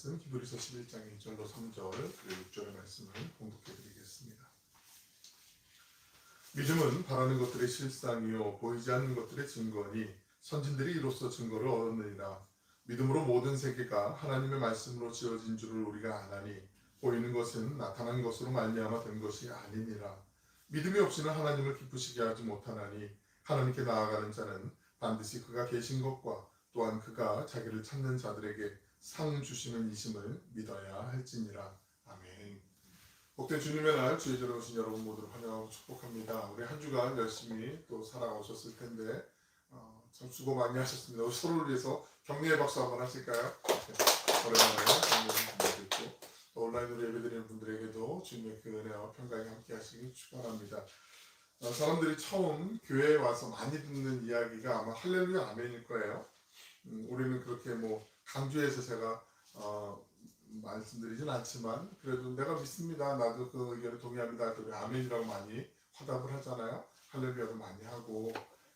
말씀 히브리서 11장 1절로 3절 그리고 6절의 말씀을 봉독해 드리겠습니다. 믿음은 바라는 것들의 실상이요 보이지 않는 것들의 증거니 선진들이 이로써 증거를 얻느니라. 믿음으로 모든 세계가 하나님의 말씀으로 지어진 줄을 우리가 아나니 보이는 것은 나타난 것으로 말미암아 된 것이 아니니라. 믿음이 없이는 하나님을 기쁘시게 하지 못하나니 하나님께 나아가는 자는 반드시 그가 계신 것과 또한 그가 자기를 찾는 자들에게 상 주시는 이심을 믿어야 할지니라. 아멘. 복된 주님의 날 주의 전에 오신 여러분 모두를 환영하고 축복합니다. 우리 한 주간 열심히 또 살아오셨을 텐데 참 수고 많이 하셨습니다. 우리 서로를 위해서 격려의 박수 한번 하실까요? 네. 오랜만에 격려의 분들도 있고 또 온라인으로 예배드리는 분들에게도 주님의 그 은혜와 평강이 함께 하시기 축원합니다. 사람들이 처음 교회에 와서 많이 듣는 이야기가 아마 할렐루야 아멘일 거예요. 우리는 그렇게 강조해서 제가 말씀드리진 않지만 그래도 내가 믿습니다. 나도 그 의견에 동의합니다. 또 아멘이라고 많이 화답을 하잖아요. 할렐루야도 많이 하고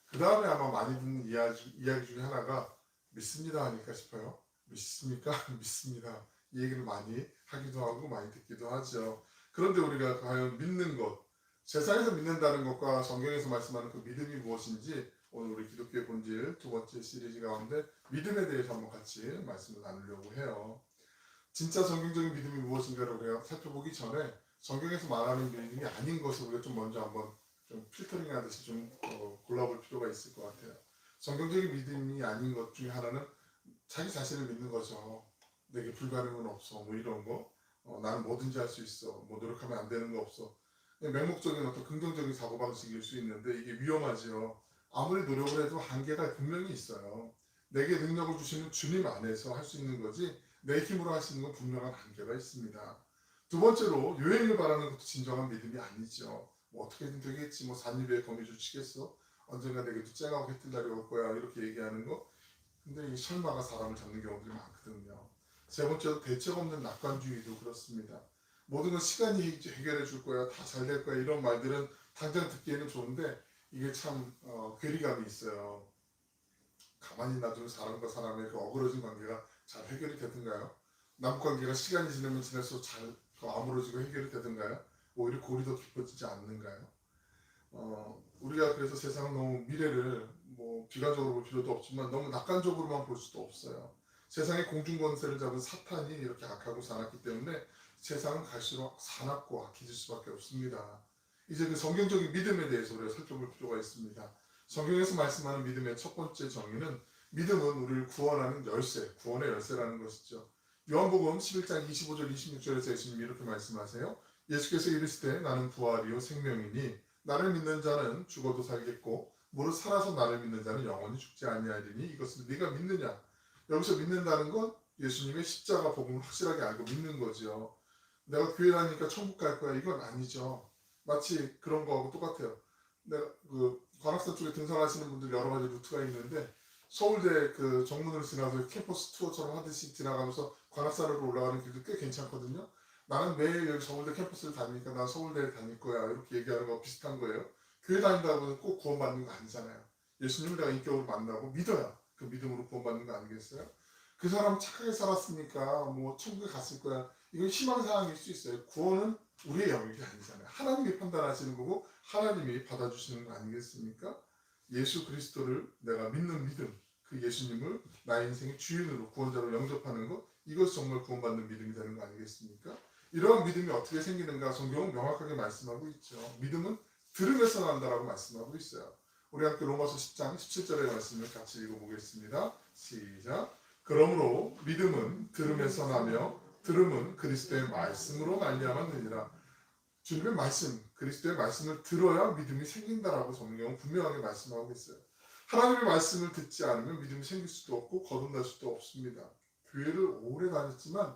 그 다음에 아마 많이 듣는 이야기 중에 하나가 믿습니다 하니까 싶어요. 믿습니까? 믿습니다. 이 얘기를 많이 하기도 하고 많이 듣기도 하죠. 그런데 우리가 과연 믿는 것, 세상에서 믿는다는 것과 성경에서 말씀하는 그 믿음이 무엇인지 오늘 우리 기독교의 본질 두 번째 시리즈 가운데 믿음에 대해서 한번 같이 말씀을 나누려고 해요. 진짜 성경적인 믿음이 무엇인가를 우리가 살펴보기 전에 성경에서 말하는 믿음이 아닌 것을 우리가 좀 먼저 한번 좀 필터링 하듯이 좀 골라볼 필요가 있을 것 같아요. 성경적인 믿음이 아닌 것 중에 하나는 자기 자신을 믿는 거죠. 내게 불가능은 없어 이런 거 나는 뭐든지 할 수 있어 노력하면 안 되는 거 없어 맹목적인 어떤 긍정적인 사고방식일 수 있는데 이게 위험하죠. 아무리 노력을 해도 한계가 분명히 있어요. 내게 능력을 주시는 주님 안에서 할 수 있는 거지 내 힘으로 할 수 있는 건 분명한 한계가 있습니다. 두 번째로 요행을 바라는 것도 진정한 믿음이 아니죠. 어떻게든 되겠지 산입에 거미줄 치겠어 언젠가 내게도 쨍하고 해뜰 날이 올 거야 이렇게 얘기하는 거 근데 이 설마가 사람을 잡는 경우들이 많거든요. 세 번째로 대책 없는 낙관주의도 그렇습니다. 모든 건 시간이 해결해 줄 거야 다 잘 될 거야 이런 말들은 당장 듣기에는 좋은데 이게 참 괴리감이 있어요. 가만히 놔두는 사람과 사람의 그 어그러진 관계가 잘 해결이 되든가요? 남관계가 시간이 지나면 지날수록 잘 아물어지고 해결이 되든가요? 오히려 골이 더 깊어지지 않는가요? 우리가 그래서 세상 너무 미래를 비관적으로 볼 필요도 없지만 너무 낙관적으로만 볼 수도 없어요. 세상의 공중권세를 잡은 사탄이 이렇게 악하고 사납기 때문에 세상은 갈수록 사납고 악해질 수밖에 없습니다. 이제 그 성경적인 믿음에 대해서 우리가 살펴볼 필요가 있습니다. 성경에서 말씀하는 믿음의 첫 번째 정의는 믿음은 우리를 구원하는 열쇠, 구원의 열쇠라는 것이죠. 요한복음 11장 25절 26절에서 예수님이 이렇게 말씀하세요. 예수께서 이르시되 나는 부활이요 생명이니 나를 믿는 자는 죽어도 살겠고 무릇 살아서 나를 믿는 자는 영원히 죽지 아니하리니 이것을 네가 믿느냐. 여기서 믿는다는 건 예수님의 십자가 복음을 확실하게 알고 믿는 거죠. 내가 교회 다니니까 천국 갈 거야 이건 아니죠. 마치 그런 거하고 똑같아요. 내가 관악산 쪽에 등산하시는 분들 여러 가지 루트가 있는데 서울대 그 정문으로 지나서 캠퍼스 투어처럼 하듯이 지나가면서 관악산으로 올라가는 길도 꽤 괜찮거든요. 나는 매일 여기 서울대 캠퍼스를 다니니까 난 서울대에 다닐 거야 이렇게 얘기하는 거 비슷한 거예요. 교회 다닌다고는 꼭 구원받는 거 아니잖아요. 예수님을 내가 인격으로 만나고 믿어야 그 믿음으로 구원받는 거 아니겠어요? 그 사람 착하게 살았으니까 천국에 갔을 거야. 이건 희망사항일 수 있어요. 구원은 우리의 영역이 아니잖아요. 하나님이 판단하시는 거고 하나님이 받아주시는 거 아니겠습니까? 예수 그리스도를 내가 믿는 믿음, 그 예수님을 나의 인생의 주인으로 구원자로 영접하는 것, 이것이 정말 구원받는 믿음이 되는 거 아니겠습니까? 이러한 믿음이 어떻게 생기는가 성경은 명확하게 말씀하고 있죠. 믿음은 들음에서 난다라고 말씀하고 있어요. 우리 함께 로마서 10장 17절의 말씀을 같이 읽어보겠습니다. 시작. 그러므로 믿음은 들음에서 나며 들음은 그리스도의 말씀으로 말미암았느니라. 주님의 말씀, 그리스도의 말씀을 들어야 믿음이 생긴다라고 성경은 분명하게 말씀하고 있어요. 하나님의 말씀을 듣지 않으면 믿음이 생길 수도 없고 거듭날 수도 없습니다. 교회를 오래 다녔지만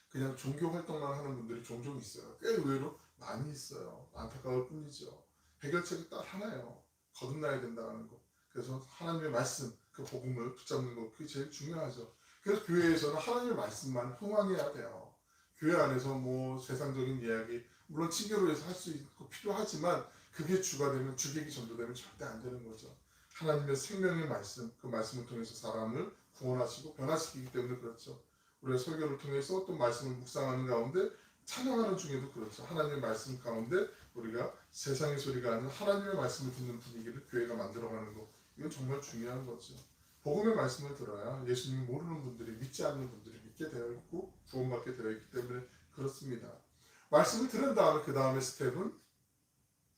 그냥 종교 활동만 하는 분들이 종종 있어요. 꽤 의외로 많이 있어요. 안타까울 뿐이죠. 해결책이 딱 하나예요. 거듭나야 된다는 거. 그래서 하나님의 말씀, 그 복음을 붙잡는 거 그게 제일 중요하죠. 그래서 교회에서는 하나님의 말씀만 흥황해야 돼요. 교회 안에서 세상적인 이야기 물론 친교로 해서 할 수 있고 필요하지만 그게 주가 되면 주객이 전도되면 절대 안 되는 거죠. 하나님의 생명의 말씀, 그 말씀을 통해서 사람을 구원하시고 변화시키기 때문에 그렇죠. 우리가 설교를 통해서 또 말씀을 묵상하는 가운데 찬양하는 중에도 그렇죠. 하나님의 말씀 가운데 우리가 세상의 소리가 아닌 하나님의 말씀을 듣는 분위기를 교회가 만들어가는 것, 이건 정말 중요한 거죠. 복음의 말씀을 들어야 예수님 모르는 분들이, 믿지 않는 분들이 믿게 되어 있고 구원받게 되어 있기 때문에 그렇습니다. 말씀을 들은 다음에 그 다음에 스텝은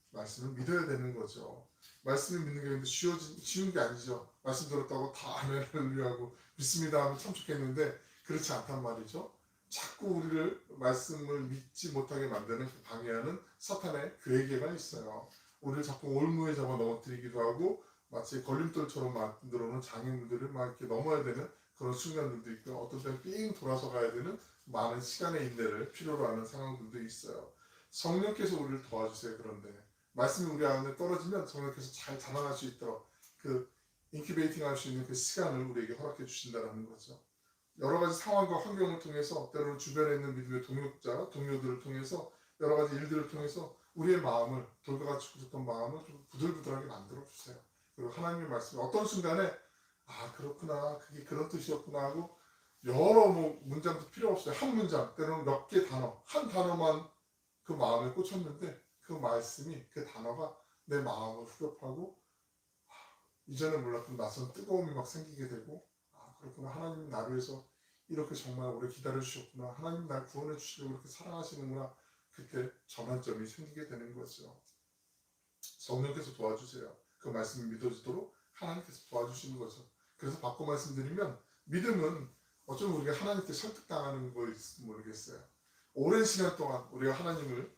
말씀을 믿어야 되는 거죠. 말씀을 믿는 게 근데 쉬운 게 아니죠. 말씀 들었다고 다 아멘을 하고 믿습니다 하면 참 좋겠는데 그렇지 않단 말이죠. 자꾸 우리를 말씀을 믿지 못하게 만드는 방해하는 사탄의 괴계가 있어요. 우리를 자꾸 올무에 잡아 넘어뜨리기도 하고 마치 걸림돌처럼 만들어 놓은 장애물들을 막 이렇게 넘어야 되는 그런 순간들도 있고, 어떤 때는 삥 돌아서 가야 되는 많은 시간의 인내를 필요로 하는 상황들도 있어요. 성령께서 우리를 도와주세요. 그런데 말씀이 우리 안에 떨어지면 성령께서 잘 자라날 수 있도록 그 인큐베이팅 할 수 있는 그 시간을 우리에게 허락해 주신다는 거죠. 여러 가지 상황과 환경을 통해서, 때로는 주변에 있는 믿음의 동료들을 통해서, 여러 가지 일들을 통해서 우리의 마음을, 돌과같이 굳었던 마음을 좀 부들부들하게 만들어 주세요. 그리고 하나님의 말씀이 어떤 순간에 아 그렇구나, 그게 그런 뜻이었구나 하고, 여러 문장도 필요 없어요. 한 문장, 때로는 몇 개 단어, 한 단어만 그 마음에 꽂혔는데 그 말씀이, 그 단어가 내 마음을 후렵하고 이전에 몰랐던 낯선 뜨거움이 막 생기게 되고, 아 그렇구나, 하나님 나를 위해서 이렇게 정말 오래 기다려 주셨구나, 하나님 날 구원해 주시려고 이렇게 사랑하시는구나, 그때 전환점이 생기게 되는 거죠. 성령께서 도와주세요. 그 말씀이 믿어지도록 하나님께서 도와주시는 거죠. 그래서 바꿔 말씀드리면, 믿음은 어쩌면 우리가 하나님께 설득당하는 거일지 모르겠어요. 오랜 시간 동안 우리가 하나님을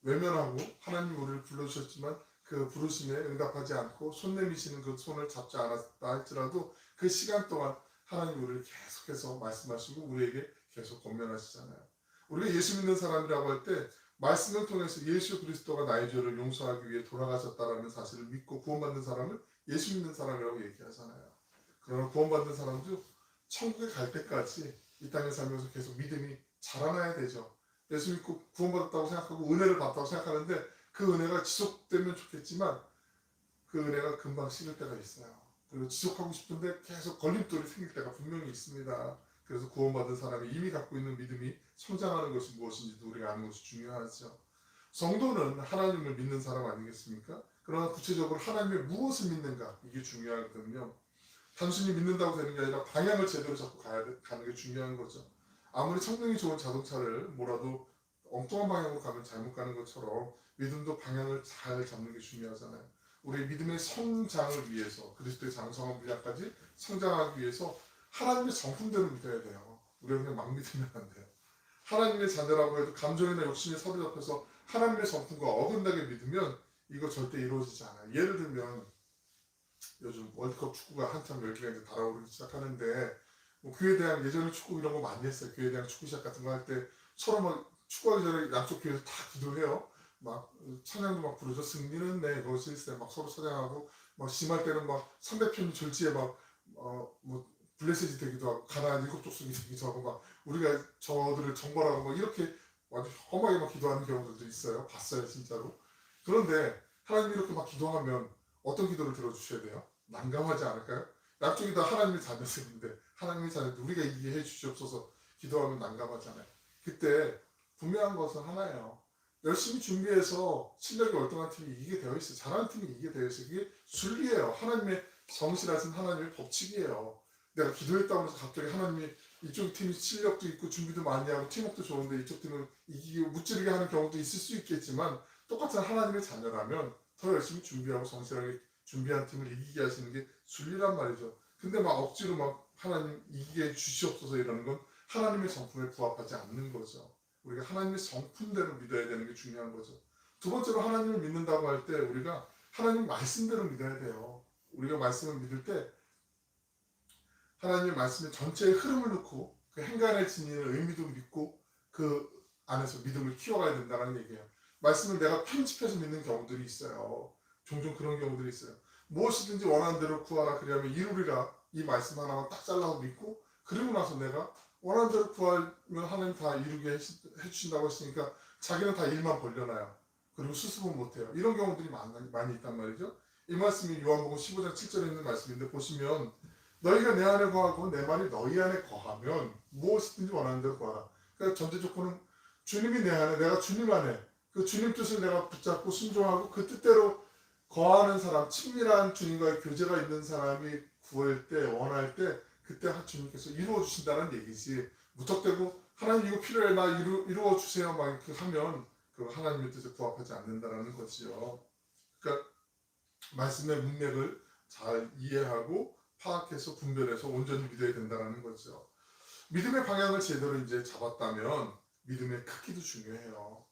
외면하고 하나님 우리를 불러주셨지만 그 부르심에 응답하지 않고 손 내미시는 그 손을 잡지 않았다 할지라도 그 시간 동안 하나님 우리를 계속해서 말씀하시고 우리에게 계속 권면하시잖아요. 우리가 예수 믿는 사람이라고 할 때 말씀을 통해서 예수 그리스도가 나의 죄를 용서하기 위해 돌아가셨다라는 사실을 믿고 구원받는 사람을 예수 믿는 사람이라고 얘기하잖아요. 그러나 구원받는 사람도 천국에 갈 때까지 이 땅에 살면서 계속 믿음이 자라나야 되죠. 예수 믿고 구원받았다고 생각하고 은혜를 받았다고 생각하는데 그 은혜가 지속되면 좋겠지만 그 은혜가 금방 식을 때가 있어요. 그리고 지속하고 싶은데 계속 걸림돌이 생길 때가 분명히 있습니다. 그래서 구원받은 사람이 이미 갖고 있는 믿음이 성장하는 것이 무엇인지도 우리가 아는 것이 중요하죠. 성도는 하나님을 믿는 사람 아니겠습니까? 그러나 구체적으로 하나님의 무엇을 믿는가, 이게 중요하거든요. 단순히 믿는다고 되는 게 아니라 방향을 제대로 잡고 가는 게 중요한 거죠. 아무리 성능이 좋은 자동차를 몰아도 엉뚱한 방향으로 가면 잘못 가는 것처럼 믿음도 방향을 잘 잡는 게 중요하잖아요. 우리 믿음의 성장을 위해서, 그리스도의 장성한 분야까지 성장하기 위해서 하나님의 성품대로 믿어야 돼요. 우리가 그냥 막 믿으면 안 돼요. 하나님의 자녀라고 해도 감정이나 욕심에 사로잡혀서 하나님의 성품과 어긋나게 믿으면 이거 절대 이루어지지 않아요. 예를 들면 요즘 월드컵 축구가 한참 열기가 이제 달아오르기 시작하는데, 교회 대학 예전에 축구 이런 거 많이 했어요. 교회 대학 축구 시합 같은 거 할 때 서로 막 축구하기 전에 양쪽 교회에서 다 기도해요. 막 찬양도 막 부르죠. 승리는 내 것일세 막 서로 찬양하고, 막 심할 때는 막 상대편 졸지에 막 블레셋이 되기도 하고 가나안 일곱 족속이 되기도 하고, 막 우리가 저들을 정벌하고 막 이렇게 아주 험하게 막 기도하는 경우들도 있어요. 봤어요 진짜로. 그런데 하나님이 이렇게 막 기도하면 어떤 기도를 들어주셔야 돼요? 난감하지 않을까요? 양쪽이 다 하나님의 자녀들인데, 하나님의 자녀들 우리가 이해해 주시옵소서 기도하면 난감하잖아요. 그때 분명한 것은 하나예요. 열심히 준비해서 실력이 월등한 팀이 이기게 되어 있어요. 잘하는 팀이 이기게 되어 있어요. 그게 순리예요. 하나님의 성실하신 하나님의 법칙이에요. 내가 기도했다고 해서 갑자기 하나님이 이쪽 팀이 실력도 있고 준비도 많이 하고 팀워크도 좋은데 이쪽 팀은 이기고 무찌르게 하는 경우도 있을 수 있겠지만, 똑같은 하나님의 자녀라면 더 열심히 준비하고 성실하게 준비한 팀을 이기게 하시는 게 순리란 말이죠. 근데 막 억지로 막 하나님 이기게 주시옵소서 이러는 건 하나님의 성품에 부합하지 않는 거죠. 우리가 하나님의 성품대로 믿어야 되는 게 중요한 거죠. 두 번째로 하나님을 믿는다고 할 때 우리가 하나님 말씀대로 믿어야 돼요. 우리가 말씀을 믿을 때 하나님의 말씀의 전체의 흐름을 놓고 그 행간에 지니는 의미도 믿고 그 안에서 믿음을 키워가야 된다는 얘기예요. 말씀을 내가 편집해서 믿는 경우들이 있어요. 종종 그런 경우들이 있어요. 무엇이든지 원하는 대로 구하라 그리하면 이루리라, 이 말씀 하나만 딱 잘라서 믿고, 그리고 나서 내가 원하는 대로 구하면 하나님 다 이루게 해주신다고 했으니까 자기는 다 일만 벌려놔요. 그리고 수습은 못해요. 이런 경우들이 많이 있단 말이죠. 이 말씀이 요한복음 15장 7절에 있는 말씀인데, 보시면 너희가 내 안에 거하고 내 말이 너희 안에 거하면 무엇이든지 원하는 대로 구하라. 그러니까 전제 조건은 주님이 내 안에, 내가 주님 안에, 그 주님 뜻을 내가 붙잡고 순종하고 그 뜻대로 거하는 사람, 친밀한 주님과의 교제가 있는 사람이 구할 때, 원할 때 그때 주님께서 이루어 주신다는 얘기지. 무턱대고 하나님 이거 필요해, 나 이루어 주세요 막 이렇게 하면 그 하나님의 뜻에 부합하지 않는다라는 거지요. 그러니까 말씀의 문맥을 잘 이해하고 파악해서 분별해서 온전히 믿어야 된다는 거죠. 믿음의 방향을 제대로 이제 잡았다면 믿음의 크기도 중요해요.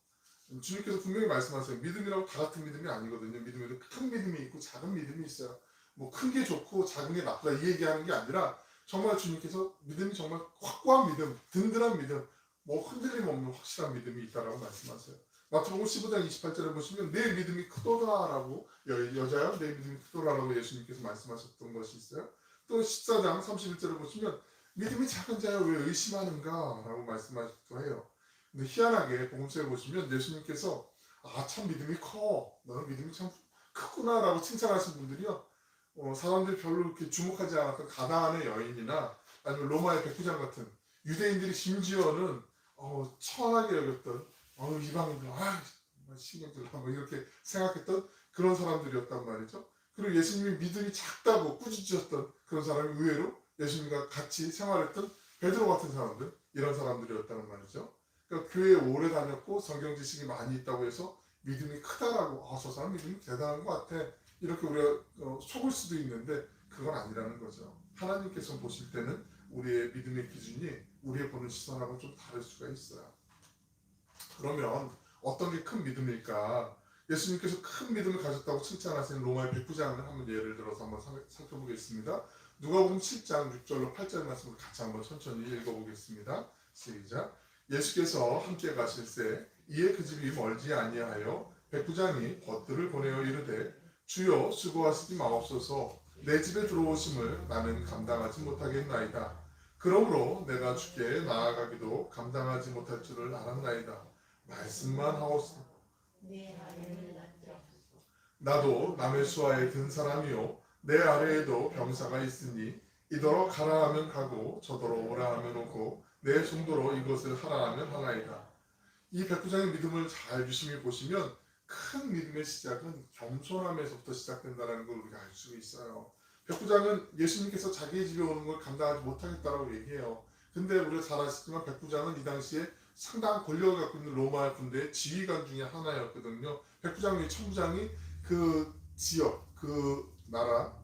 주님께서 분명히 말씀하세요. 믿음이라고 다 같은 믿음이 아니거든요. 믿음에도 큰 믿음이 있고 작은 믿음이 있어요. 뭐 큰 게 좋고 작은 게 나쁘다 이 얘기하는 게 아니라 정말 주님께서 믿음이 정말 확고한 믿음, 든든한 믿음, 뭐 흔들림 없는 확실한 믿음이 있다라고 말씀하세요. 마태복음 15장 28절에 보시면 내 믿음이 크도다라고 여자야 내 믿음이 크도다라고 예수님께서 말씀하셨던 것이 있어요. 또 14장 31절에 보시면 믿음이 작은 자여 왜 의심하는가 라고 말씀하시기도 해요. 근데 희한하게 복음서에 보시면 예수님께서 참 믿음이 커 너는 믿음이 참 크구나 라고 칭찬하신 분들이요, 사람들이 별로 이렇게 주목하지 않았던 가나안의 여인이나 아니면 로마의 백부장 같은 유대인들이 심지어는 천하게 여겼던 이방인들 신경들 뭐 이렇게 생각했던 그런 사람들이었단 말이죠. 그리고 예수님이 믿음이 작다고 꾸짖으셨던 그런 사람이 의외로 예수님과 같이 생활했던 베드로 같은 사람들, 이런 사람들이었다는 말이죠. 그러니까 교회에 오래 다녔고 성경 지식이 많이 있다고 해서 믿음이 크다라고 저 사람 믿음이 대단한 것 같아 이렇게 우리가 속을 수도 있는데 그건 아니라는 거죠. 하나님께서 보실 때는 우리의 믿음의 기준이 우리의 보는 시선하고 좀 다를 수가 있어요. 그러면 어떤 게 큰 믿음일까? 예수님께서 큰 믿음을 가졌다고 칭찬하시는 로마의 백부장을 한번 예를 들어서 한번 살펴보겠습니다. 누가복음 7장 6절로 8절 말씀을 같이 한번 천천히 읽어보겠습니다. 시작. 예수께서 함께 가실새 이에 그 집이 멀지 아니하여 백부장이 벗들을 보내어 이르되 주여 수고하시지 마옵소서 내 집에 들어오심을 나는 감당하지 못하겠나이다. 그러므로 내가 주께 나아가기도 감당하지 못할 줄을 알았나이다. 말씀만 하옵소서. 나도 남의 수하에 든 사람이요 내 아래에도 병사가 있으니 이더러 가라 하면 가고 저더러 오라 하면 오고 내 정도로 이것을 하라 하면 하나이다. 이 백부장의 믿음을 잘 유심히 보시면 큰 믿음의 시작은 겸손함에서부터 시작된다는 걸 우리가 알 수 있어요. 백부장은 예수님께서 자기의 집에 오는 걸 감당하지 못하겠다라고 얘기해요. 근데 우리가 잘 아시지만 백부장은 이 당시에 상당한 권력을 갖고 있는 로마 군대의 지휘관 중에 하나였거든요. 백부장이 천부장이 그 지역, 그 나라,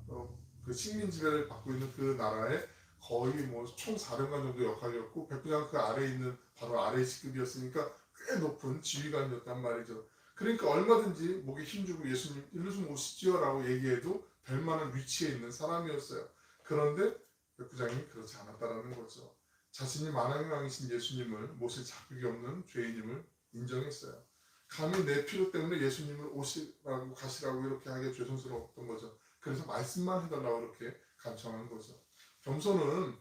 그 식민 지배를 받고 있는 그 나라의 거의 뭐 총사령관 정도 역할이었고 백부장 그 아래에 있는 바로 아래 직급이었으니까 꽤 높은 지휘관이었단 말이죠. 그러니까 얼마든지 목에 힘주고 예수님 일로 좀 오시지요 라고 얘기해도 될 만한 위치에 있는 사람이었어요. 그런데 백부장이 그렇지 않았다라는 거죠. 자신이 만왕의 왕이신 예수님을 모실 자격이 없는 죄인임을 인정했어요. 감히 내 필요 때문에 예수님을 오시라고 가시라고 이렇게 하기에 죄송스러웠던 거죠. 그래서 말씀만 해달라고 이렇게 간청한 거죠. 겸손은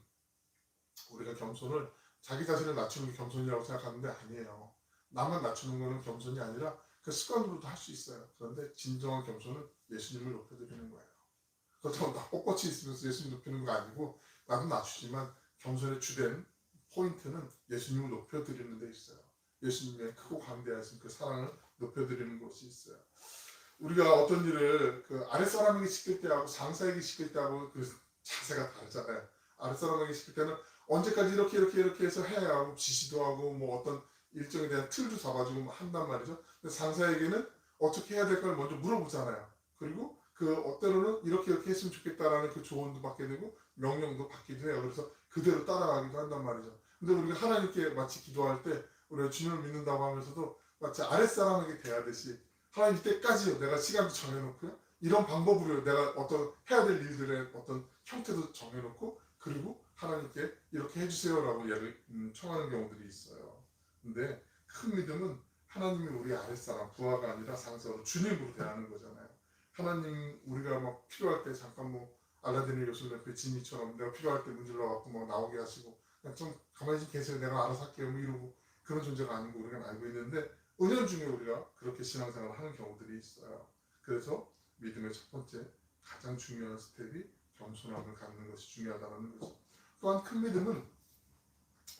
우리가 겸손을 자기 자신을 낮추는 게 겸손이라고 생각하는데 아니에요. 나만 낮추는 거는 겸손이 아니라 그 습관으로도 할 수 있어요. 그런데 진정한 겸손은 예수님을 높여드리는 거예요. 그렇다고 나 꼿꼿이 있으면서 예수님 높이는 거 아니고 나도 낮추지만 겸손의 주된 포인트는 예수님을 높여드리는 데 있어요. 예수님의 크고 강대하신 그 사랑을 높여드리는 것이 있어요. 우리가 어떤 일을 그 아랫사람에게 시킬 때하고 상사에게 시킬 때하고 그 자세가 다르잖아요. 아랫사람에게 시킬 때는 언제까지 이렇게 해서 해야 하고 지시도 하고 뭐 어떤 일정에 대한 틀도 잡아주고 한단 말이죠. 근데 상사에게는 어떻게 해야 될까를 먼저 물어보잖아요. 그리고 그 때로는 이렇게 했으면 좋겠다라는 그 조언도 받게 되고 명령도 받기도 해요. 그래서 그대로 따라가기도 한단 말이죠. 근데 우리가 하나님께 마치 기도할 때 우리가 주님을 믿는다고 하면서도 마치 아랫사람에게 대하듯이 하나님 때까지요 내가 시간도 정해놓고요 이런 방법으로 내가 어떤 해야 될 일들의 어떤 형태도 정해놓고 그리고 하나님께 이렇게 해주세요라고 청하는 경우들이 있어요. 근데 큰 믿음은 하나님이 우리 아랫사람 부하가 아니라 상사로 주님으로 대하는 거잖아요. 하나님 우리가 막 필요할 때 잠깐 뭐 알라딘의 요술의 그 지니처럼 내가 필요할 때 문질러 갖고 뭐 나오게 하시고 그냥 좀 가만히 좀 계세요 내가 알아서 할게요 뭐 이러고 그런 존재가 아닌 거 우리가 알고 있는데 은연중에 우리가 그렇게 신앙생활을 하는 경우들이 있어요. 그래서 믿음의 첫 번째 가장 중요한 스텝이 겸손함을 갖는 것이 중요하다는 거죠. 또한 큰 믿음은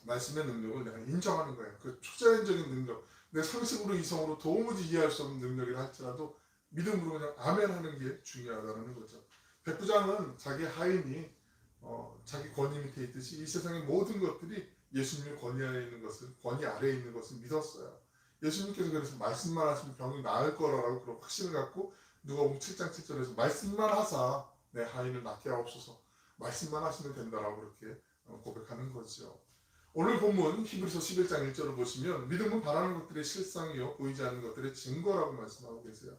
말씀의 능력을 내가 인정하는 거예요. 그 초자연적인 능력, 내 상식으로 이성으로 도무지 이해할 수 없는 능력이라 할지라도 믿음으로 그냥 아멘 하는 게 중요하다는 거죠. 백부장은 자기 하인이 자기 권위 밑에 있듯이 이 세상의 모든 것들이 예수님의 권위 아래에 있는 것을, 권위 아래에 있는 것을 믿었어요. 예수님께서 그래서 말씀만 하시면 병이 나을 거라고 그런 확신을 갖고 누가복음 7장 7절에서 말씀만 하사 내 하인을 낫게 하옵소서, 말씀만 하시면 된다라고 그렇게 고백하는 거죠. 오늘 본문 히브리서 11장 1절을 보시면 믿음은 바라는 것들의 실상이요 보이지 않는 것들의 증거라고 말씀하고 계세요.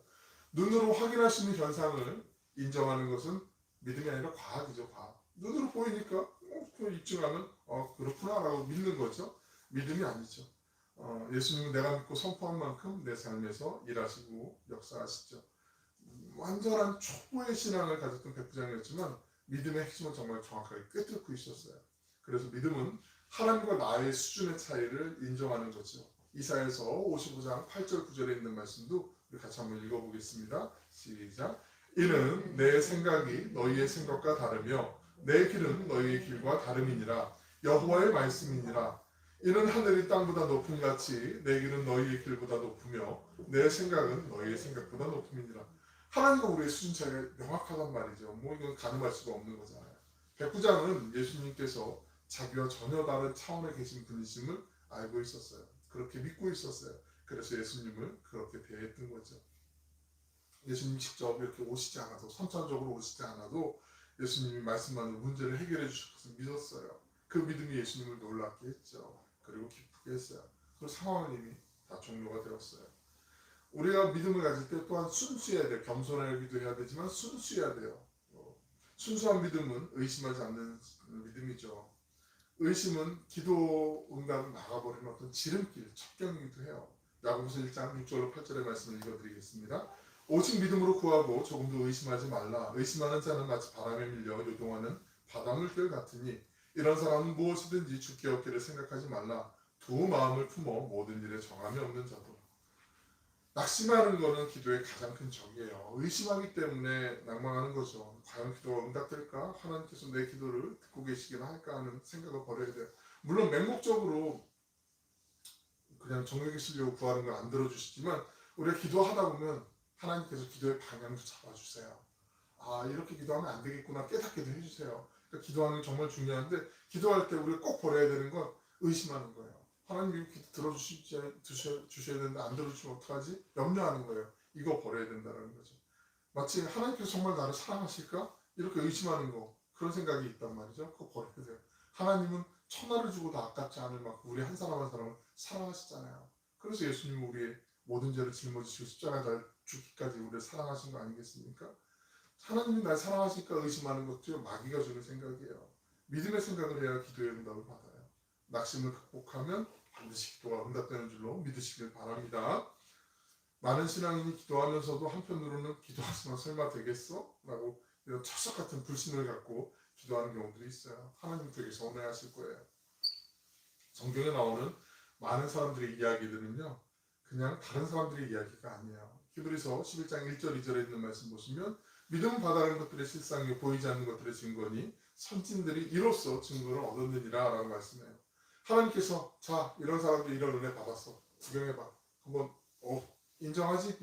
눈으로 확인할 수 있는 현상을 인정하는 것은 믿음이 아니라 과학이죠. 과학. 눈으로 보이니까 입증하면 그렇구나라고 믿는 거죠. 믿음이 아니죠. 예수님은 내가 믿고 선포한 만큼 내 삶에서 일하시고 역사하시죠. 완전한 초보의 신앙을 가졌던 백부장이었지만 믿음의 핵심은 정말 정확하게 꿰뚫고 있었어요. 그래서 믿음은 하나님과 나의 수준의 차이를 인정하는 거죠. 이사야서 55장 8절 9절에 있는 말씀도 우리 같이 한번 읽어보겠습니다. 시작. 이는 내 생각이 너희의 생각과 다르며 내 길은 너희의 길과 다름이니라. 여호와의 말씀이니라. 이는 하늘이 땅보다 높음 같이 내 길은 너희의 길보다 높으며 내 생각은 너희의 생각보다 높음이니라. 하나님과 우리의 수준 차이가 명확하단 말이죠. 뭐 이건 가늠할 수가 없는 거잖아요. 백부장은 예수님께서 자기와 전혀 다른 차원에 계신 분이심을 알고 있었어요. 그렇게 믿고 있었어요. 그래서 예수님을 그렇게 대했던 거죠. 예수님이 직접 이렇게 오시지 않아도, 선천적으로 오시지 않아도 예수님이 말씀만으로 문제를 해결해 주실 것을 믿었어요. 그 믿음이 예수님을 놀랍게 했죠. 그리고 기쁘게 했어요. 그 상황은 이미 다 종료가 되었어요. 우리가 믿음을 가질 때 또한 순수해야 돼요. 겸손하기도 해야 되지만 순수해야 돼요. 순수한 믿음은 의심하지 않는 믿음이죠. 의심은 기도 응답을 막아버리는 어떤 지름길, 첩경이기도 해요. 야고보서 1장 6절로 8절의 말씀을 읽어드리겠습니다. 오직 믿음으로 구하고 조금도 의심하지 말라. 의심하는 자는 마치 바람에 밀려 요동하는 바닷물결 같으니 이런 사람은 무엇이든지 죽게 없기를 생각하지 말라. 두 마음을 품어 모든 일에 정함이 없는 자도. 낙심하는 것은 기도의 가장 큰 적이에요. 의심하기 때문에 낭망하는 거죠. 과연 기도가 응답될까? 하나님께서 내 기도를 듣고 계시기나 할까 하는 생각을 버려야 돼요. 물론 맹목적으로 그냥 정력에 쓰려고 구하는 건 안 들어주시지만 우리가 기도하다 보면 하나님께서 기도의 방향도 잡아주세요. 이렇게 기도하면 안 되겠구나 깨닫게도 해주세요. 그러니까 기도하는 게 정말 중요한데 기도할 때 우리가 꼭 버려야 되는 건 의심하는 거예요. 하나님이 들어주셔야 되는데 안 들어주시면 어떡하지? 염려하는 거예요. 이거 버려야 된다는 거죠. 마치 하나님께서 정말 나를 사랑하실까? 이렇게 의심하는 거, 그런 생각이 있단 말이죠. 그거 버려야 돼요. 하나님은 천하를 주고도 아깝지 않을 만큼 우리 한 사람 한 사람을 사랑하시잖아요. 그래서 예수님은 우리의 모든 죄를 짊어지시고 십자가에 달 죽기까지 우리를 사랑하신 거 아니겠습니까? 하나님이 날 사랑하실까 의심하는 것도 마귀가 주는 생각이에요. 믿음의 생각을 해야 기도의 응답을 받아요. 낙심을 극복하면 반드시 기도가 응답되는 줄로 믿으시길 바랍니다. 많은 신앙인이 기도하면서도 한편으로는 기도하지만 설마 되겠어? 라고 이런 철석 같은 불신을 갖고 기도하는 경우들이 있어요. 하나님 되게 서운해하실 거예요. 성경에 나오는 많은 사람들의 이야기들은요, 그냥 다른 사람들의 이야기가 아니에요. 히브리서 11장 1절 2절에 있는 말씀 보시면 믿음은 바라는 것들의 실상이 보이지 않는 것들의 증거니 선진들이 이로써 증거를 얻었느니라 라고 말씀해요. 하나님께서 자 이런 사람들 이런 은혜 받았어, 구경해봐, 한번 인정하지?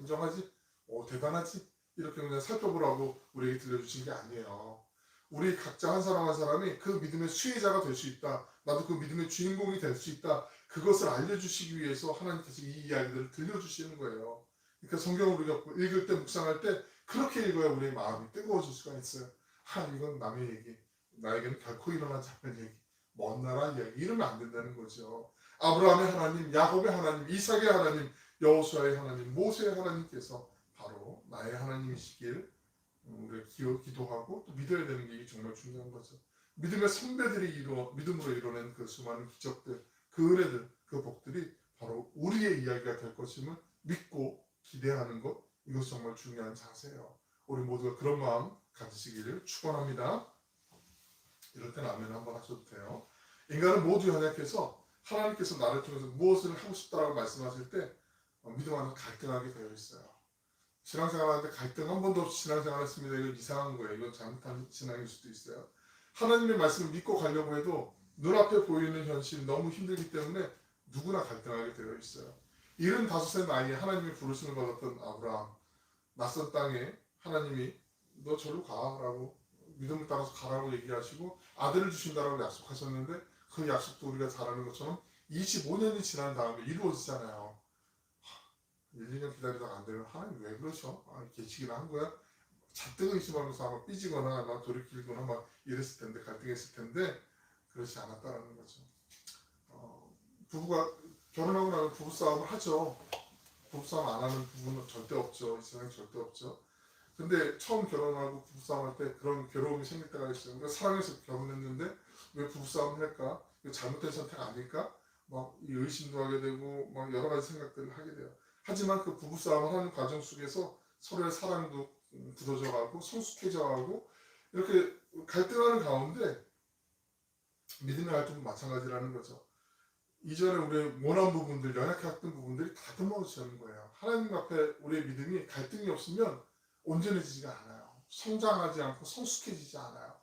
대단하지? 이렇게 그냥 살펴보라고 우리에게 들려주신 게 아니에요. 우리 각자 한 사람 한 사람이 그 믿음의 수혜자가 될 수 있다, 나도 그 믿음의 주인공이 될 수 있다, 그것을 알려주시기 위해서 하나님께서 이 이야기들을 들려주시는 거예요. 그러니까 성경을 우리가 읽을 때, 묵상할 때 그렇게 읽어야 우리의 마음이 뜨거워질 수가 있어요. 이건 남의 얘기, 나에게는 결코 일어나지 않는 얘기, 먼 나라 이야기, 이러면 안 된다는 거죠. 아브라함의 하나님, 야곱의 하나님, 이삭의 하나님, 여호수아의 하나님, 모세의 하나님께서 바로 나의 하나님이시길 우리가 기도하고 또 믿어야 되는 게 정말 중요한 거죠. 믿음의 선배들이 믿음으로 이뤄낸 그 수많은 기적들, 그 은혜들, 그 복들이 바로 우리의 이야기가 될 것임을 믿고 기대하는 것, 이것이 정말 중요한 자세예요. 우리 모두가 그런 마음 가지시기를 축원합니다. 이럴 때는 아멘 한번 하셔도 돼요. 인간은 모두 연약해서 하나님께서 나를 통해서 무엇을 하고 싶다라고 말씀하실 때 믿음 안에 갈등하게 되어 있어요. 신앙생활하는데 갈등 한 번도 없이 신앙생활했습니다. 이거 이상한 거예요. 이건 잘못한 신앙일 수도 있어요. 하나님의 말씀을 믿고 가려고 해도 눈앞에 보이는 현실이 너무 힘들기 때문에 누구나 갈등하게 되어 있어요. 75세 나이에 하나님의 부르심을 받았던 아브라함, 낯선 땅에 하나님이 너 저리로 가라고 믿음을 따라서 가라고 얘기하시고 아들을 주신다라고 약속하셨는데 그 약속도 우리가 잘 아는 것처럼 25년이 지난 다음에 이루어지잖아요. 1, 2년 기다리다가 안 되면 하나님 왜 그러셔? 계시기나 한 거야? 잔뜩 의심하면서 아마 삐지거나 아마 돌이키거나 막 이랬을 텐데 갈등했을 텐데 그렇지 않았다라는 거죠. 부부가 결혼하고 나면 부부싸움을 하죠. 부부싸움 안 하는 부부는 절대 없죠. 이 세상에 절대 없죠. 근데 처음 결혼하고 부부싸움 할 때 그런 괴로움이 생길 때가 있어요. 우리가 사랑해서 결혼했는데 왜 부부싸움을 할까? 이거 잘못된 선택 아닐까? 막 의심도 하게 되고 막 여러 가지 생각들을 하게 돼요. 하지만 그 부부싸움을 하는 과정 속에서 서로의 사랑도 굳어져 가고 성숙해져 가고 이렇게 갈등하는 가운데 믿음의 갈등도 마찬가지라는 거죠. 이전에 우리의 모난 부분들, 연약했던 부분들이 다듬어지는 거예요. 하나님 앞에 우리의 믿음이 갈등이 없으면 온전해지지가 않아요. 성장하지 않고 성숙해지지 않아요.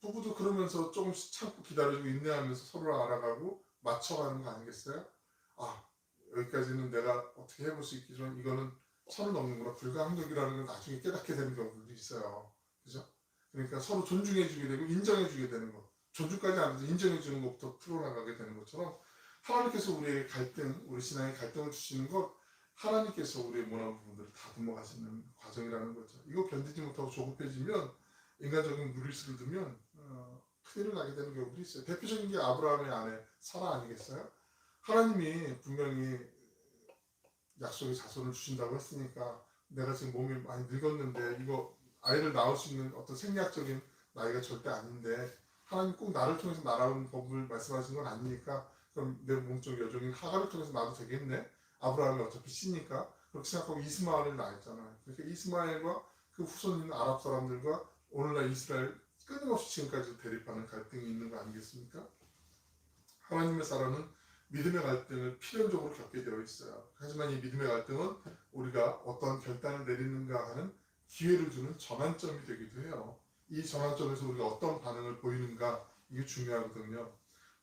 부부도 그러면서 조금씩 참고 기다려주고 인내하면서 서로를 알아가고 맞춰가는 거 아니겠어요? 아, 여기까지는 내가 어떻게 해볼 수 있기는 이거는 선을 넘는구나. 불가항력이라는 걸 나중에 깨닫게 되는 경우도 있어요. 그죠? 그러니까 서로 존중해주게 되고 인정해주게 되는 거. 존중까지 안 돼도 인정해주는 것부터 풀어나가게 되는 것처럼 하나님께서 우리의 갈등, 우리 신앙의 갈등을 주시는 것 하나님께서 우리의 모난 부분들을 다듬어 가시는 과정이라는 거죠. 이거 견디지 못하고 조급해지면 인간적인 무리수를 두면 큰일을 나게 되는 경우도 있어요. 대표적인 게 아브라함의 아내 사라 아니겠어요? 하나님이 분명히 약속의 자손을 주신다고 했으니까 내가 지금 몸이 많이 늙었는데 이거 아이를 낳을 수 있는 어떤 생리학적인 나이가 절대 아닌데 하나님 꼭 나를 통해서 날아오는 법을 말씀하시는 건 아니니까 그럼 내 몸쪽 여종인 하갈을 통해서 나도 되겠네. 아브라함이 어차피 씨니까 그렇게 생각하고 이스마엘을 낳았잖아요. 그러니까 이스마엘과 그 후손인 아랍 사람들과 오늘날 이스라엘 끊임없이 지금까지 대립하는 갈등이 있는 거 아니겠습니까? 하나님의 사람은 믿음의 갈등을 필연적으로 겪게 되어 있어요. 하지만 이 믿음의 갈등은 우리가 어떤 결단을 내리는가 하는 기회를 주는 전환점이 되기도 해요. 이 전환점에서 우리가 어떤 반응을 보이는가 이게 중요하거든요.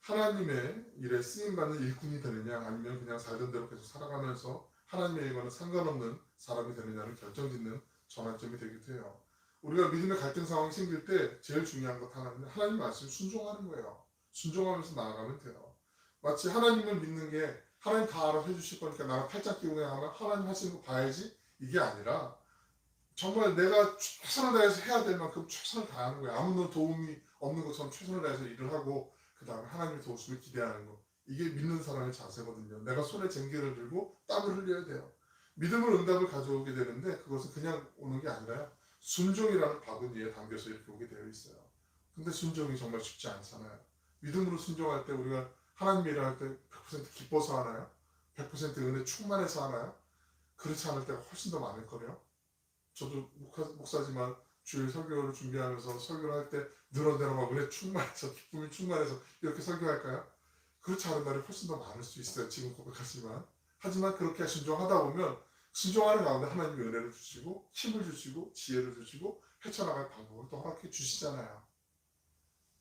하나님의 일에 쓰임받는 일꾼이 되느냐 아니면 그냥 살던 대로 계속 살아가면서 하나님의 일과는 상관없는 사람이 되느냐를 결정짓는 전환점이 되기도 해요. 우리가 믿음의 갈등 상황이 생길 때 제일 중요한 것 하나는 하나님 말씀을 순종하는 거예요. 순종하면서 나아가면 돼요. 마치 하나님을 믿는 게 하나님 다 알아서 해주실 거니까 나는 팔짱 끼고 그냥 하면 하나님 하시는 거 봐야지 이게 아니라 정말 내가 최선을 다해서 해야 될 만큼 최선을 다하는 거예요. 아무런 도움이 없는 것처럼 최선을 다해서 일을 하고 그 다음에 하나님의 도우심을 기대하는 거. 이게 믿는 사람의 자세거든요. 내가 손에 쟁기를 들고 땀을 흘려야 돼요. 믿음을 응답을 가져오게 되는데 그것은 그냥 오는 게 아니라요. 순종이라는 바구니에 담겨서 이렇게 오게 되어 있어요. 근데 순종이 정말 쉽지 않잖아요. 믿음으로 순종할 때 우리가 하나님 일을 할 때 100% 기뻐서 하나요? 100% 은혜 충만해서 하나요? 그렇지 않을 때가 훨씬 더 많을 거예요. 저도 목사지만 주일 설교를 준비하면서 설교를 할 때 늘어내려 막 은혜 충만해서 기쁨이 충만해서 이렇게 설교할까요? 그렇지 않은 날이 훨씬 더 많을 수 있어요. 지금 고백하지만. 하지만 그렇게 순종하다 보면 순종하는 가운데 하나님이 은혜를 주시고 힘을 주시고 지혜를 주시고 헤쳐나갈 방법을 또 허락해 주시잖아요.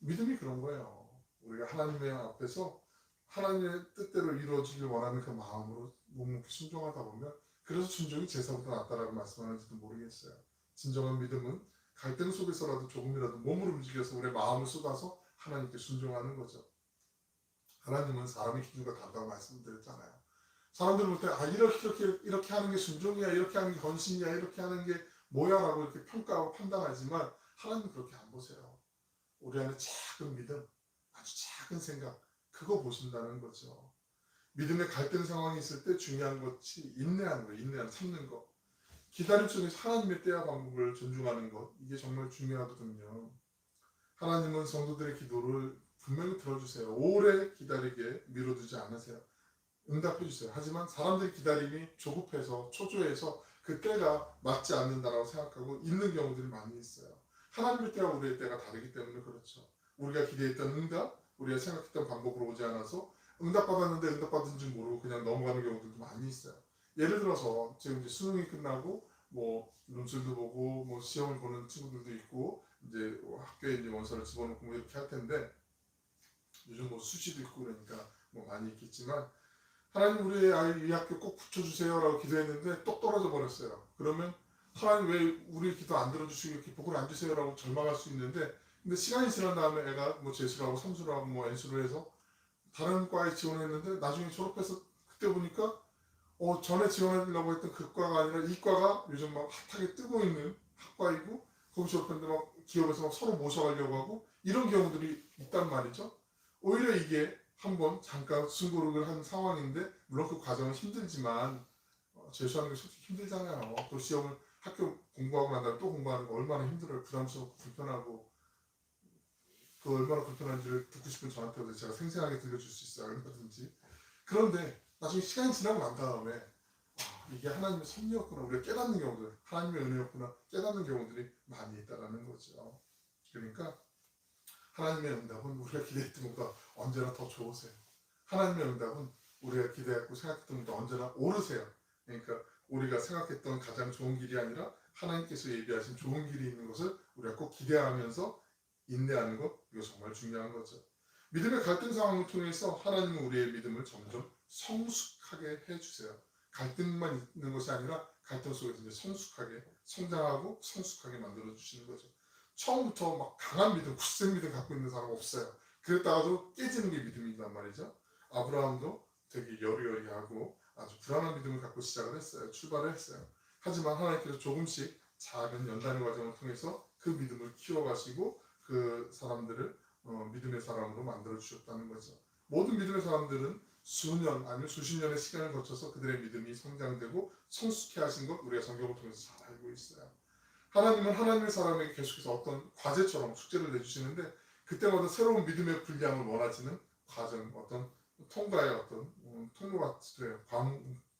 믿음이 그런 거예요. 우리가 하나님의 앞에서 하나님의 뜻대로 이루어지길 원하는 그 마음으로 묵묵히 순종하다 보면 그래서 순종이 제사보다 낫다라고 말씀하는지도 모르겠어요. 진정한 믿음은 갈등 속에서라도 조금이라도 몸을 움직여서 우리의 마음을 쏟아서 하나님께 순종하는 거죠. 하나님은 사람의 기준과 다르다고 말씀드렸잖아요. 사람들 볼 때 이렇게 하는 게 순종이야, 이렇게 하는 게 헌신이야, 이렇게 하는 게 뭐야라고 이렇게 평가하고 판단하지만 하나님은 그렇게 안 보세요. 우리 안에 작은 믿음, 아주 작은 생각, 그거 보신다는 거죠. 믿음의 갈등 상황이 있을 때 중요한 것이 인내하는 거, 인내하는 참는 거. 기다림 속에서 하나님의 때와 방법을 존중하는 것, 이게 정말 중요하거든요. 하나님은 성도들의 기도를 분명히 들어주세요. 오래 기다리게 미뤄두지 않으세요. 응답해 주세요. 하지만 사람들의 기다림이 조급해서 초조해서 그 때가 맞지 않는다라고 생각하고 있는 경우들이 많이 있어요. 하나님의 때와 우리의 때가 다르기 때문에 그렇죠. 우리가 기대했던 응답, 우리가 생각했던 방법으로 오지 않아서 응답받았는데 응답받은 줄 모르고 그냥 넘어가는 경우들도 많이 있어요. 예를 들어서 지금 이제 수능이 끝나고 뭐 논술도 보고 뭐 시험을 보는 친구들도 있고 이제 학교에 이제 원서를 집어넣고 뭐 이렇게 할 텐데 요즘 뭐 수시도 있고 그러니까 뭐 많이 있겠지만 하나님 우리 아이 이 학교 꼭 붙여주세요라고 기도했는데 똑 떨어져 버렸어요. 그러면 하나님 왜 우리 기도 안 들어주시고 이렇게 복을 안 주세요라고 절망할 수 있는데 근데 시간이 지난 다음에 애가 뭐 재수를 하고 삼수를 하고 뭐 N수를 해서 다른 과에 지원했는데 나중에 졸업해서 그때 보니까 전에 지원하려고 했던 그 과가 아니라 이 과가 요즘 막 핫하게 뜨고 있는 학과이고 거기 졸업했는데 막 기업에서 막 서로 모셔가려고 하고 이런 경우들이 있단 말이죠. 오히려 이게 한번 잠깐 숨고르기를 한 상황인데 물론 그 과정은 힘들지만 재수하는 게 솔직히 힘들잖아요. 또 시험을 학교 공부하고 난 다음에 또 공부하는 거 얼마나 힘들어요. 부담스럽고 불편하고 그 얼마나 불편한지를 듣고 싶은 저한테도 제가 생생하게 들려줄 수 있어요. 얼마든지. 그런데 나중에 시간이 지나고 난 다음에 이게 하나님의 섭리였구나 우리가 깨닫는 경우들 하나님의 은혜였구나 깨닫는 경우들이 많이 있다는 거죠. 그러니까 하나님의 응답은 우리가 기대했던 것보다 언제나 더 좋으세요. 하나님의 응답은 우리가 기대했고 생각했던 것보다 언제나 오르세요. 그러니까 우리가 생각했던 가장 좋은 길이 아니라 하나님께서 예비하신 좋은 길이 있는 것을 우리가 꼭 기대하면서 인내하는 것 이거 정말 중요한 거죠. 믿음의 갈등 상황을 통해서 하나님은 우리의 믿음을 점점 성숙하게 해주세요. 갈등만 있는 것이 아니라 갈등 속에서 이제 성숙하게 성장하고 성숙하게 만들어 주시는 거죠. 처음부터 막 강한 믿음, 굳센 믿음 갖고 있는 사람 없어요. 그랬다가도 깨지는 게 믿음이란 말이죠. 아브라함도 되게 여리여리하고 아주 불안한 믿음을 갖고 시작을 했어요. 출발을 했어요. 하지만 하나님께서 조금씩 작은 연단의 과정을 통해서 그 믿음을 키워가시고 그 사람들을 믿음의 사람으로 만들어 주셨다는 거죠. 모든 믿음의 사람들은 수년 아니면 수십 년의 시간을 거쳐서 그들의 믿음이 성장되고 성숙해 하신 것 우리가 성경을 통해서 잘 알고 있어요. 하나님은 하나님의 사람에게 계속해서 어떤 과제처럼 숙제를 내주시는데 그때마다 새로운 믿음의 분량을 원하시는 과정, 어떤 통과의 어떤 통로 같기도 해요.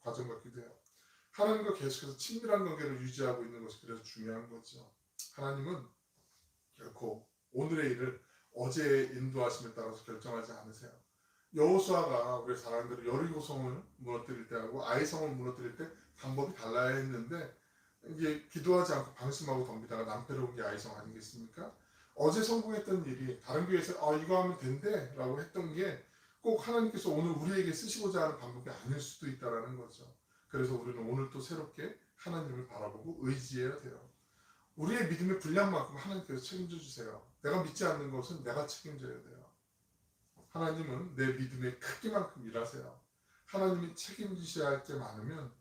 과정 같기도 해요. 하나님과 계속해서 친밀한 관계를 유지하고 있는 것이 그래서 중요한 거죠. 하나님은 결코 오늘의 일을 어제의 인도하심에 따라서 결정하지 않으세요. 여호수아가 우리가 잘 아는 대로 여리고성을 무너뜨릴 때하고 아이성을 무너뜨릴 때 방법이 달라야 했는데 이게 기도하지 않고 방심하고 덤비다가 낭패로운 게 아이성 아니겠습니까? 어제 성공했던 일이 다른 교회에서 이거 하면 된대 라고 했던 게 꼭 하나님께서 오늘 우리에게 쓰시고자 하는 방법이 아닐 수도 있다는 거죠. 그래서 우리는 오늘 또 새롭게 하나님을 바라보고 의지해야 돼요. 우리의 믿음의 분량만큼 하나님께서 책임져 주세요. 내가 믿지 않는 것은 내가 책임져야 돼요. 하나님은 내 믿음의 크기만큼 일하세요. 하나님이 책임지셔야 할 게 많으면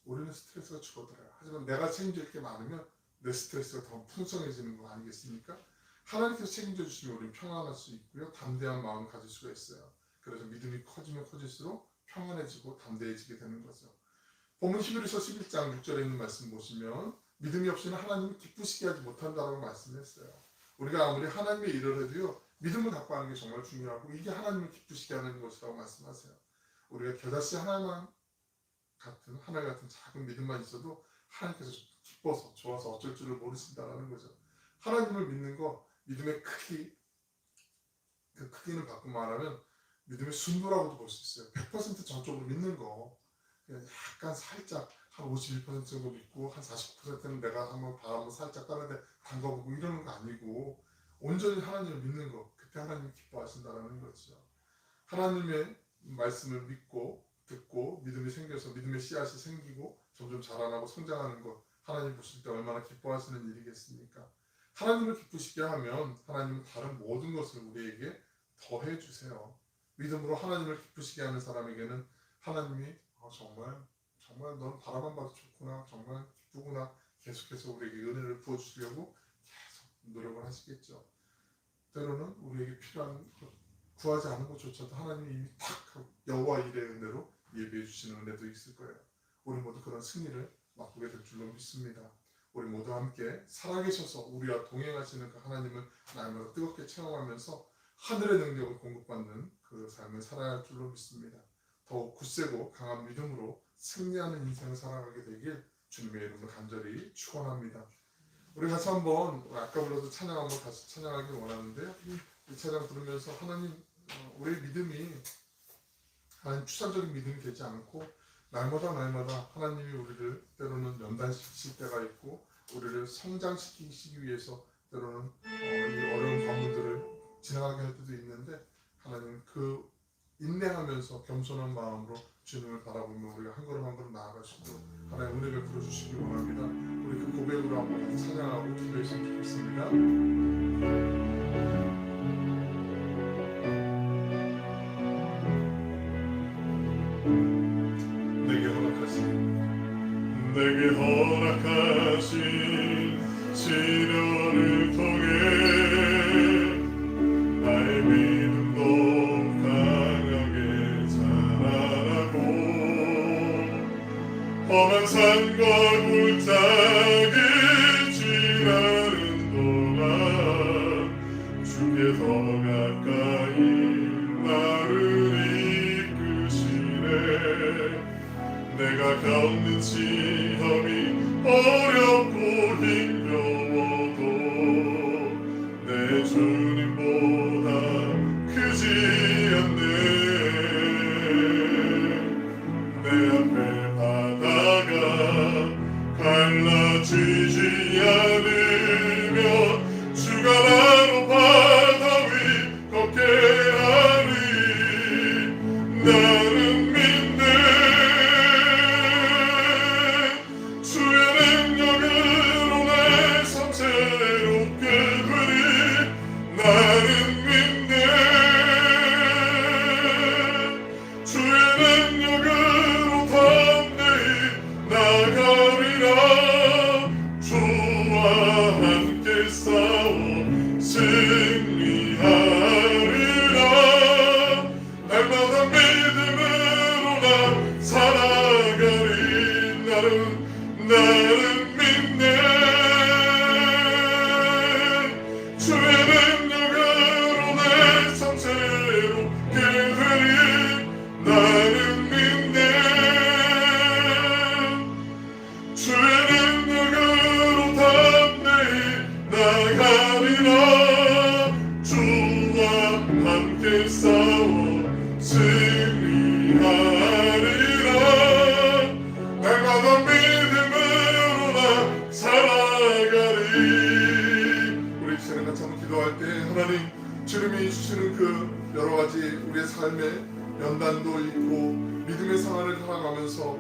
우리는 스트레스가 줄어들어요. 하지만 내가 책임질 게 많으면 내 스트레스가 더 풍성해지는 거 아니겠습니까? 하나님께서 책임져 주시면 우리는 평안할 수 있고요. 담대한 마음을 가질 수가 있어요. 그래서 믿음이 커지면 커질수록 평안해지고 담대해지게 되는 거죠. 본문 히브리서 11장 6절에 있는 말씀 보시면 믿음이 없이는 하나님을 기쁘시게 하지 못한다라고 말씀했어요. 우리가 아무리 하나님의 일을 해도요. 믿음을 갖고 하는 게 정말 중요하고 이게 하나님을 기쁘시게 하는 것이라고 말씀하세요. 우리가 겨자씨 하나만 하나 같은 작은 믿음만 있어도 하나님께서 기뻐서 좋아서 어쩔 줄을 모르신다라는 거죠. 하나님을 믿는 거 믿음의 크기 그 크기를 갖고 말하면 믿음의 순도라고도 볼 수 있어요. 100% 전적으로 믿는 거 그냥 약간 살짝 한 51% 정도 믿고 한 49%는 내가 한번 바람을 살짝 따는데 담가보고 이러는 거 아니고 온전히 하나님을 믿는 거 그때 하나님이 기뻐하신다는 거죠. 하나님의 말씀을 믿고 듣고 믿음이 생겨서 믿음의 씨앗이 생기고 점점 자라나고 성장하는 것 하나님 보실 때 얼마나 기뻐하시는 일이겠습니까? 하나님을 기쁘시게 하면 하나님은 다른 모든 것을 우리에게 더해 주세요. 믿음으로 하나님을 기쁘시게 하는 사람에게는 하나님이 정말 넌 바라만 봐도 좋구나 정말 기쁘구나 계속해서 우리에게 은혜를 부어주시려고 계속 노력을 하시겠죠. 때로는 우리에게 필요한 구하지 않은 것조차도 하나님이 이미 탁 여호와 일의 은혜로 예비해 주시는 은혜도 있을 거예요. 우리 모두 그런 승리를 맛보게 될 줄로 믿습니다. 우리 모두 함께 살아계셔서 우리와 동행하시는 그 하나님을 날마다 뜨겁게 체험하면서 하늘의 능력을 공급받는 그 삶을 살아야 할 줄로 믿습니다. 더욱 굳세고 강한 믿음으로 승리하는 인생을 살아가게 되길 주님의 이름으로 간절히 축원합니다. 우리 같이 한번 아까 불러서 찬양 한번 다시 찬양하길 원하는데요. 이 찬양 부르면서 하나님 우리의 믿음이 하나님 추상적인 믿음이 되지 않고 날마다 하나님이 우리를 때로는 연단시킬 때가 있고 우리를 성장시키기 위해서 때로는 이 어려운 관문들을 지나가게 할 때도 있는데 하나님 그 인내하면서 겸손한 마음으로 주님을 바라보며 우리가 한 걸음 한 걸음 나아가시도록 하나님 은혜 베풀어 주시기 원합니다. 우리 그 고백으로 한번 찬양하고 기도했으면 좋겠습니다. 내게 허락하신 시련을 통해 나의 믿음도 강하게 자라고 험한 산과 골짜기 지나는 동안 주께 더 가까이 나를 이끄시네. 내가 겪는 시험이 어렵고 힘겨워도 내 주님보다 크지 않네. 내 앞에 바다가 갈라지지 않으며 주가 나로 바다 위 걷게 하리. 나는 믿네. 나는 믿네. 주의 능력으로 내 삶 새롭게 되리. 나는 믿네. 주의 능력으로 담대히 나가리라. 주와 함께 싸워 승리하리라. 날마다 믿음으로 나 살아가리. 우리 시간에 같이 한번 기도할 때 하나님 주님이 주시는 그 여러 가지 우리의 삶에 연단도 있고 믿음의 상황을 살아가면서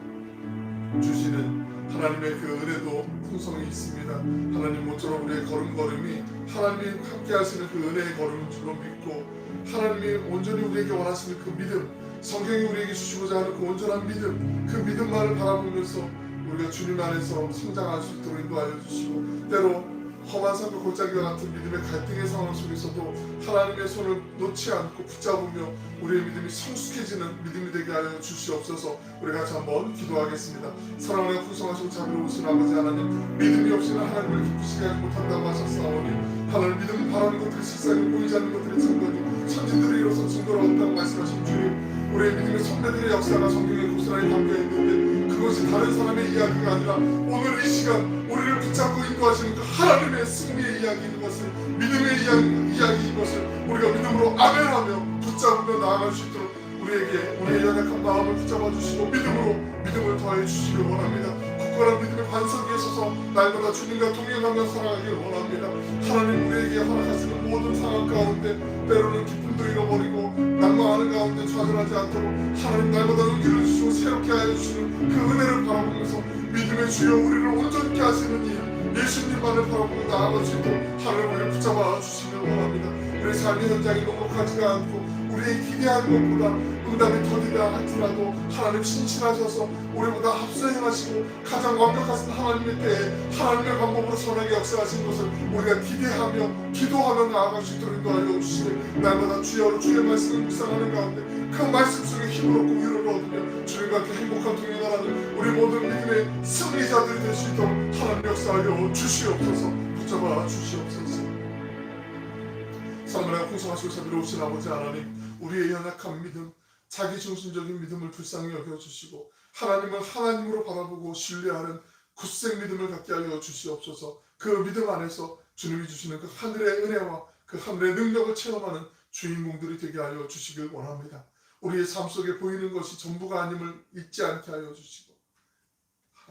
주시는 하나님의 그 은혜도 풍성이 있습니다. 하나님 모처럼 우리의 걸음걸음이 하나님이 함께 하시는 그 은혜의 걸음인 줄로 믿고 하나님이 온전히 우리에게 원하시는 그 믿음, 성경이 우리에게 주시고자 하는 그 온전한 믿음, 그 믿음만을 바라보면서 우리가 주님 안에서 성장할 수 있도록 인도하여 주시고 때로 험한 산과 골짜기와 같은 믿음의 갈등의 상황 속에서도 하나님의 손을 놓지 않고 붙잡으며 우리의 믿음이 성숙해지는 믿음이 되게 하여 주시옵소서. 우리 같이 한번 기도하겠습니다. 사랑하며 풍성하시고 자비로우신 아버지 하나님, 믿음이 없이는 하나님을 기쁘시게 하지 못한다고 하셨사오니 하나님 믿음 바라는 것들이 실상이 보이지 않는 것들이 증거니 선진들이 이로써 증거로 얻다고 말씀하신 주님, 우리의 믿음의 선배들의 역사가 성경에 고스란히 담겨있는데 그것이 다른 사람의 이야기가 아니라 오늘 이 시간 우리를 붙잡고 인도하시는 그 하나님의 승리의 이야기인 것을, 믿음의 이야기인 것을 우리가 믿음으로 아멘하며 붙잡으며 나아갈 수 있도록 우리에게 우리의 연약한 마음을 붙잡아 주시고 믿음을 더해 주시길 원합니다. 굳건한 믿음의 반석 위에 서서 날마다 주님과 동행하며 살아가길 원합니다. 하나님 우리에게 허락하시는 모든 상황 가운데 때로는 기쁨도 잃어버리고 낭망하는 가운데 좌절하지 않도록 하나님 날마다 용기를 주시고 새롭게 하여 주시는 그 은혜를 바라보면서 믿음의 주여 우리를 온전케 하시는 일 예수님만을 바라보고 나아갈 수 있도록 하나님 우리를 붙잡아 주시길 원합니다. 우리의 삶의 현장이 녹록하지가 않고 우리의 기대한 것보다 응답이 더디다 할지라도 하나님 신실하셔서 우리보다 앞서 행하시고 가장 완벽하신 하나님의 때에 하나님의 방법으로 선하게 역사하신 것을 우리가 기대하며 기도하며 나아갈 수 있도록 인도하여 주시되 날마다 주여 주의 말씀을 묵상하는 가운데 그 말씀 속에 힘을 얻고 위로를 얻으며 주님과 함께 행복한 동행하는 우리 모든 믿음의 승리자들이 될 수 있도록 하나님 역사하여 주시옵소서. 붙잡아 주시옵소서. 사랑하고 풍성하시고 자비로우신 아버지 하나님, 우리의 연약한 믿음, 자기중심적인 믿음을 불쌍히 여겨주시고 하나님을 하나님으로 바라보고 신뢰하는 굳센 믿음을 갖게 하여 주시옵소서. 그 믿음 안에서 주님이 주시는 그 하늘의 은혜와 그 하늘의 능력을 체험하는 주인공들이 되게 하여 주시길 원합니다. 우리의 삶 속에 보이는 것이 전부가 아님을 잊지 않게 하여 주시고,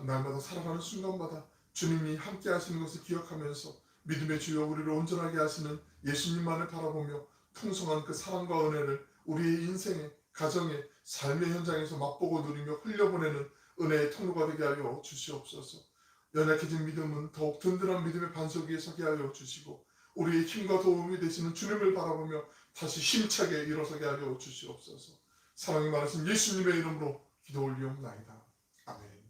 날마다 살아가는 순간마다 주님이 함께 하시는 것을 기억하면서 믿음의 주여 우리를 온전하게 하시는 예수님만을 바라보며 풍성한 그 사랑과 은혜를 우리의 인생에, 가정에, 삶의 현장에서 맛보고 누리며 흘려보내는 은혜의 통로가 되게 하여 주시옵소서. 연약해진 믿음은 더욱 든든한 믿음의 반석 위에 서게 하여 주시고, 우리의 힘과 도움이 되시는 주님을 바라보며 다시 힘차게 일어서게 하여 주시옵소서. 사랑이 많으신 예수님의 이름으로 기도 올리옵나이다. 아멘.